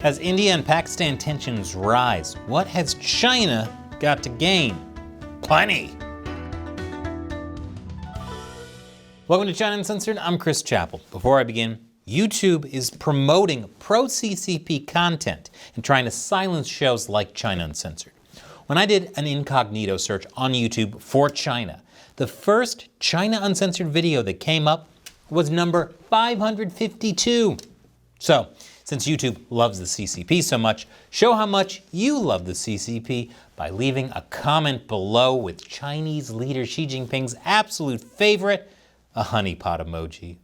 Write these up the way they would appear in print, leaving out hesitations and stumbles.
As India and Pakistan tensions rise, what has China got to gain? Plenty. Welcome to China Uncensored. I'm Chris Chappell. Before I begin, YouTube is promoting pro-CCP content and trying to silence shows like China Uncensored. When I did an incognito search on YouTube for China, the first China Uncensored video that came up was number 552. So, since YouTube loves the CCP so much, show how much you love the CCP by leaving a comment below with Chinese leader Xi Jinping's absolute favorite, a honeypot emoji.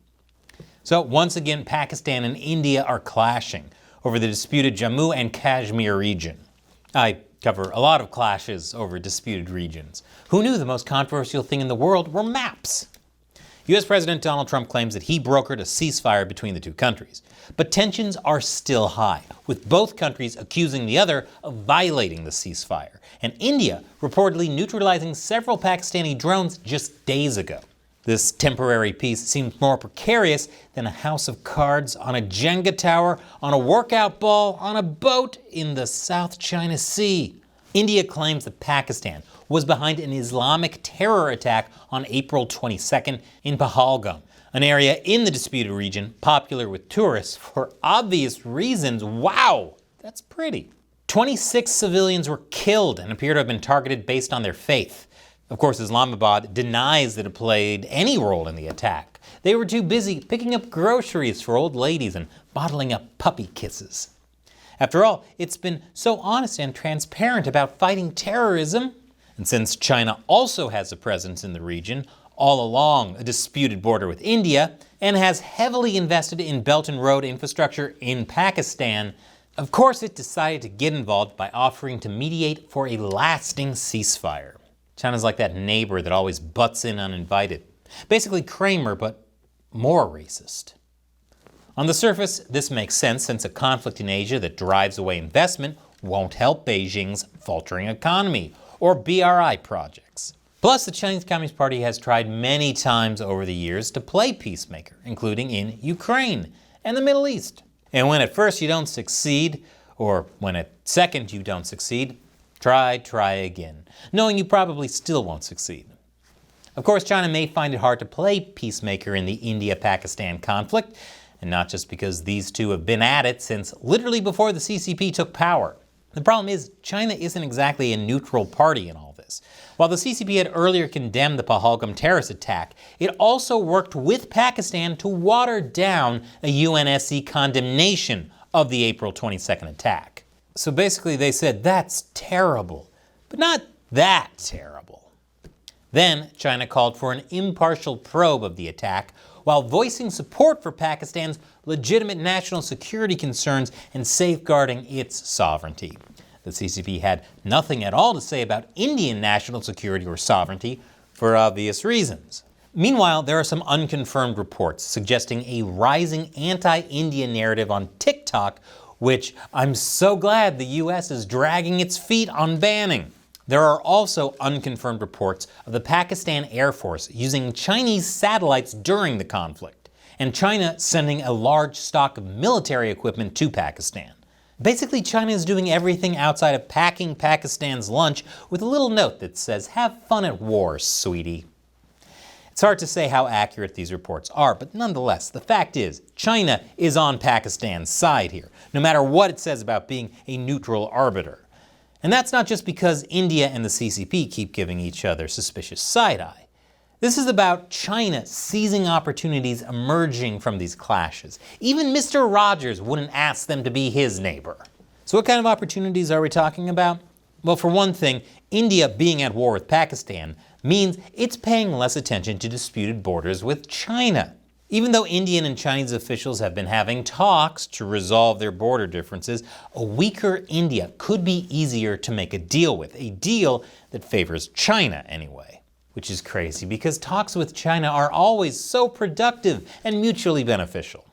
So once again, Pakistan and India are clashing over the disputed Jammu and Kashmir region. I cover a lot of clashes over disputed regions. Who knew the most controversial thing in the world were maps? U.S. President Donald Trump claims that he brokered a ceasefire between the two countries. But tensions are still high, with both countries accusing the other of violating the ceasefire, and India reportedly neutralizing several Pakistani drones just days ago. This temporary peace seems more precarious than a house of cards on a Jenga tower, on a workout ball, on a boat in the South China Sea. India claims that Pakistan was behind an Islamic terror attack on April 22nd in Pahalgam, an area in the disputed region popular with tourists for obvious reasons. Wow, that's pretty. 26 civilians were killed and appear to have been targeted based on their faith. Of course, Islamabad denies that it played any role in the attack. They were too busy picking up groceries for old ladies and bottling up puppy kisses. After all, it's been so honest and transparent about fighting terrorism. And since China also has a presence in the region, all along a disputed border with India, and has heavily invested in Belt and Road infrastructure in Pakistan, of course it decided to get involved by offering to mediate for a lasting ceasefire. China's like that neighbor that always butts in uninvited. Basically Kramer, but more racist. On the surface, this makes sense since a conflict in Asia that drives away investment won't help Beijing's faltering economy or BRI projects. Plus, the Chinese Communist Party has tried many times over the years to play peacemaker, including in Ukraine and the Middle East. And when at first you don't succeed, or when at second you don't succeed, try again, knowing you probably still won't succeed. Of course, China may find it hard to play peacemaker in the India-Pakistan conflict, and not just because these two have been at it since literally before the CCP took power. The problem is, China isn't exactly a neutral party in all this. While the CCP had earlier condemned the Pahalgam terrorist attack, it also worked with Pakistan to water down a UNSC condemnation of the April 22nd attack. So basically they said, that's terrible, but not that terrible. Then China called for an impartial probe of the attack, while voicing support for Pakistan's legitimate national security concerns and safeguarding its sovereignty. The CCP had nothing at all to say about Indian national security or sovereignty for obvious reasons. Meanwhile, there are some unconfirmed reports suggesting a rising anti-India narrative on TikTok, which I'm so glad the US is dragging its feet on banning. There are also unconfirmed reports of the Pakistan Air Force using Chinese satellites during the conflict, and China sending a large stock of military equipment to Pakistan. Basically, China is doing everything outside of packing Pakistan's lunch with a little note that says, "Have fun at war, sweetie." It's hard to say how accurate these reports are, but nonetheless, the fact is, China is on Pakistan's side here, no matter what it says about being a neutral arbiter. And that's not just because India and the CCP keep giving each other suspicious side-eye. This is about China seizing opportunities emerging from these clashes. Even Mr. Rogers wouldn't ask them to be his neighbor. So what kind of opportunities are we talking about? Well, for one thing, India being at war with Pakistan means it's paying less attention to disputed borders with China. Even though Indian and Chinese officials have been having talks to resolve their border differences, a weaker India could be easier to make a deal with, a deal that favors China anyway. Which is crazy because talks with China are always so productive and mutually beneficial.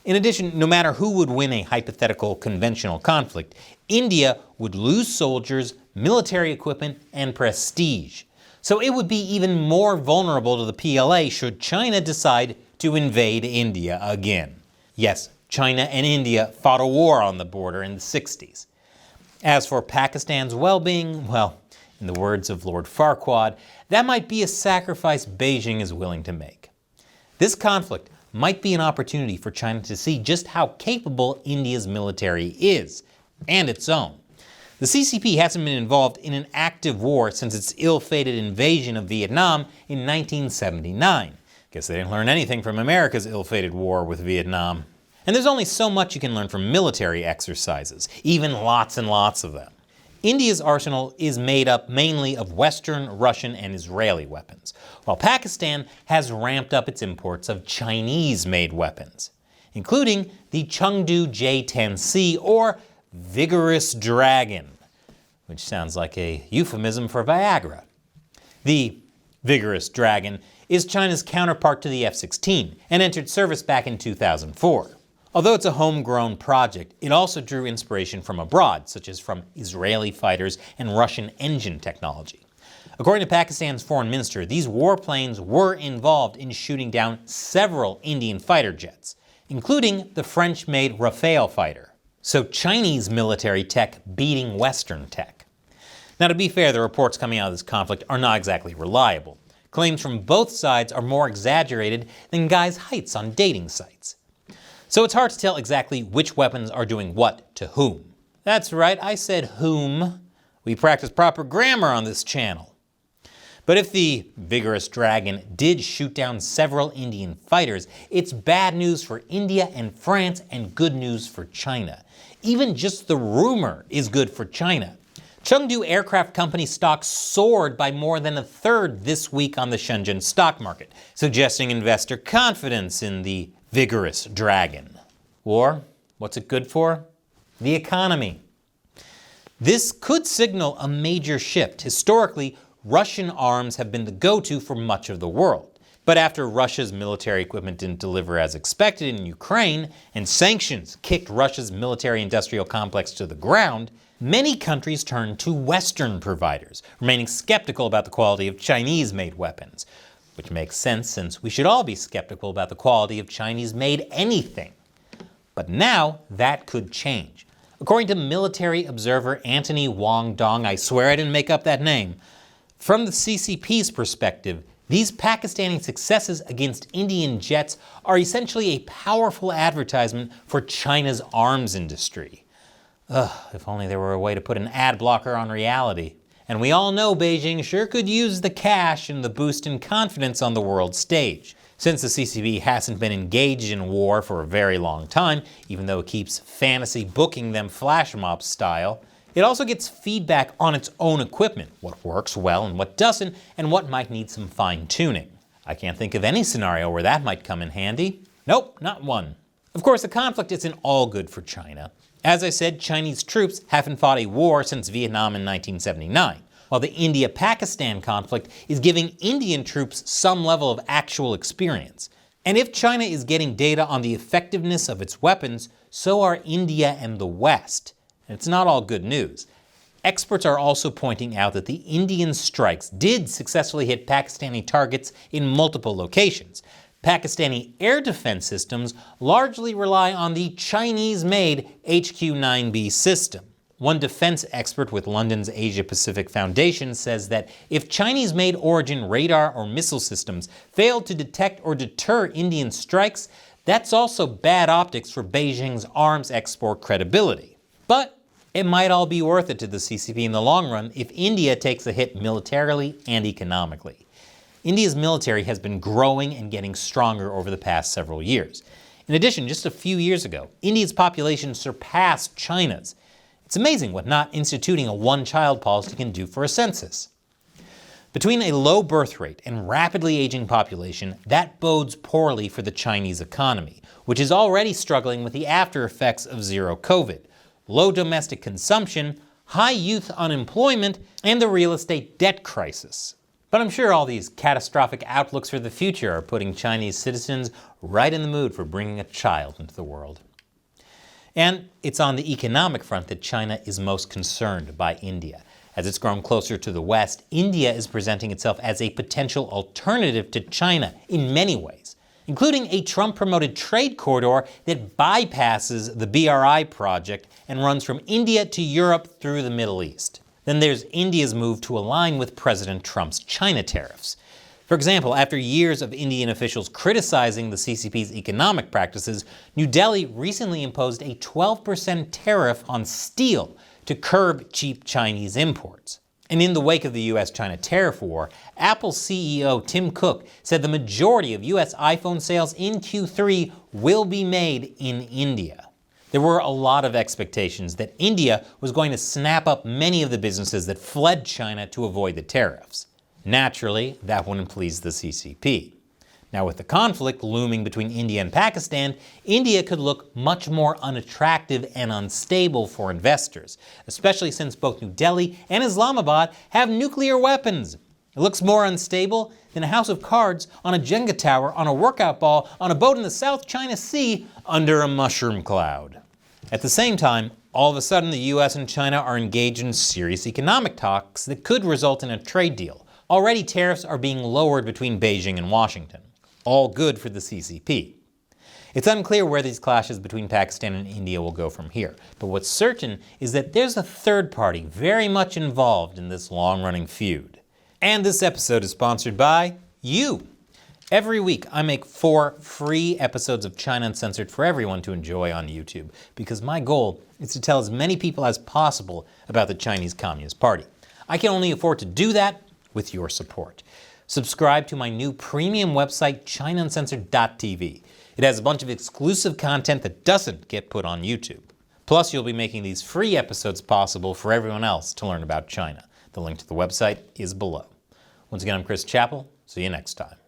In addition, no matter who would win a hypothetical conventional conflict, India would lose soldiers, military equipment, and prestige. So it would be even more vulnerable to the PLA should China decide to invade India again. Yes, China and India fought a war on the border in the 60s. As for Pakistan's well-being, well, in the words of Lord Farquaad, that might be a sacrifice Beijing is willing to make. This conflict might be an opportunity for China to see just how capable India's military is, and its own. The CCP hasn't been involved in an active war since its ill-fated invasion of Vietnam in 1979. Guess they didn't learn anything from America's ill-fated war with Vietnam. And there's only so much you can learn from military exercises, even lots and lots of them. India's arsenal is made up mainly of Western, Russian, and Israeli weapons, while Pakistan has ramped up its imports of Chinese-made weapons, including the Chengdu J-10C, or Vigorous Dragon, which sounds like a euphemism for Viagra. The Vigorous Dragon is China's counterpart to the F-16 and entered service back in 2004. Although it's a homegrown project, it also drew inspiration from abroad, such as from Israeli fighters and Russian engine technology. According to Pakistan's foreign minister, these warplanes were involved in shooting down several Indian fighter jets, including the French-made Rafale fighter. So Chinese military tech beating Western tech. Now, to be fair, the reports coming out of this conflict are not exactly reliable. Claims from both sides are more exaggerated than guys' heights on dating sites. So it's hard to tell exactly which weapons are doing what to whom. That's right, I said whom. We practice proper grammar on this channel. But if the Vigorous Dragon did shoot down several Indian fighters, it's bad news for India and France and good news for China. Even just the rumor is good for China. Chengdu Aircraft Company stock soared by more than a third this week on the Shenzhen stock market, suggesting investor confidence in the Vigorous Dragon. Or, what's it good for? The economy. This could signal a major shift. Historically, Russian arms have been the go-to for much of the world. But after Russia's military equipment didn't deliver as expected in Ukraine, and sanctions kicked Russia's military-industrial complex to the ground, many countries turned to Western providers, remaining skeptical about the quality of Chinese-made weapons. Which makes sense, since we should all be skeptical about the quality of Chinese-made anything. But now, that could change. According to military observer Anthony Wong Dong, I swear I didn't make up that name, from the CCP's perspective, these Pakistani successes against Indian jets are essentially a powerful advertisement for China's arms industry. If only there were a way to put an ad blocker on reality. And we all know Beijing sure could use the cash and the boost in confidence on the world stage. Since the CCP hasn't been engaged in war for a very long time, even though it keeps fantasy booking them flash mob style, it also gets feedback on its own equipment, what works well and what doesn't, and what might need some fine-tuning. I can't think of any scenario where that might come in handy. Nope, not one. Of course, the conflict isn't all good for China. As I said, Chinese troops haven't fought a war since Vietnam in 1979, while the India-Pakistan conflict is giving Indian troops some level of actual experience. And if China is getting data on the effectiveness of its weapons, so are India and the West. And it's not all good news. Experts are also pointing out that the Indian strikes did successfully hit Pakistani targets in multiple locations. Pakistani air defense systems largely rely on the Chinese-made HQ-9B system. One defense expert with London's Asia-Pacific Foundation says that if Chinese-made origin radar or missile systems fail to detect or deter Indian strikes, that's also bad optics for Beijing's arms export credibility. But it might all be worth it to the CCP in the long run if India takes a hit militarily and economically. India's military has been growing and getting stronger over the past several years. In addition, just a few years ago, India's population surpassed China's. It's amazing what not instituting a one-child policy can do for a census. Between a low birth rate and rapidly aging population, that bodes poorly for the Chinese economy, which is already struggling with the after effects of zero COVID. Low domestic consumption, high youth unemployment, and the real estate debt crisis. But I'm sure all these catastrophic outlooks for the future are putting Chinese citizens right in the mood for bringing a child into the world. And it's on the economic front that China is most concerned by India. As it's grown closer to the West, India is presenting itself as a potential alternative to China in many ways, including a Trump-promoted trade corridor that bypasses the BRI project and runs from India to Europe through the Middle East. Then there's India's move to align with President Trump's China tariffs. For example, after years of Indian officials criticizing the CCP's economic practices, New Delhi recently imposed a 12% tariff on steel to curb cheap Chinese imports. And in the wake of the US-China tariff war, Apple CEO Tim Cook said the majority of US iPhone sales in Q3 will be made in India. There were a lot of expectations that India was going to snap up many of the businesses that fled China to avoid the tariffs. Naturally, that wouldn't please the CCP. Now, with the conflict looming between India and Pakistan, India could look much more unattractive and unstable for investors, especially since both New Delhi and Islamabad have nuclear weapons. It looks more unstable than a house of cards on a Jenga tower on a workout ball on a boat in the South China Sea under a mushroom cloud. At the same time, all of a sudden the US and China are engaged in serious economic talks that could result in a trade deal. Already tariffs are being lowered between Beijing and Washington. All good for the CCP. It's unclear where these clashes between Pakistan and India will go from here, but what's certain is that there's a third party very much involved in this long-running feud. And this episode is sponsored by you. Every week I make 4 free episodes of China Uncensored for everyone to enjoy on YouTube, because my goal is to tell as many people as possible about the Chinese Communist Party. I can only afford to do that with your support. Subscribe to my new premium website, ChinaUncensored.tv. It has a bunch of exclusive content that doesn't get put on YouTube. Plus, you'll be making these free episodes possible for everyone else to learn about China. The link to the website is below. Once again, I'm Chris Chappell. See you next time.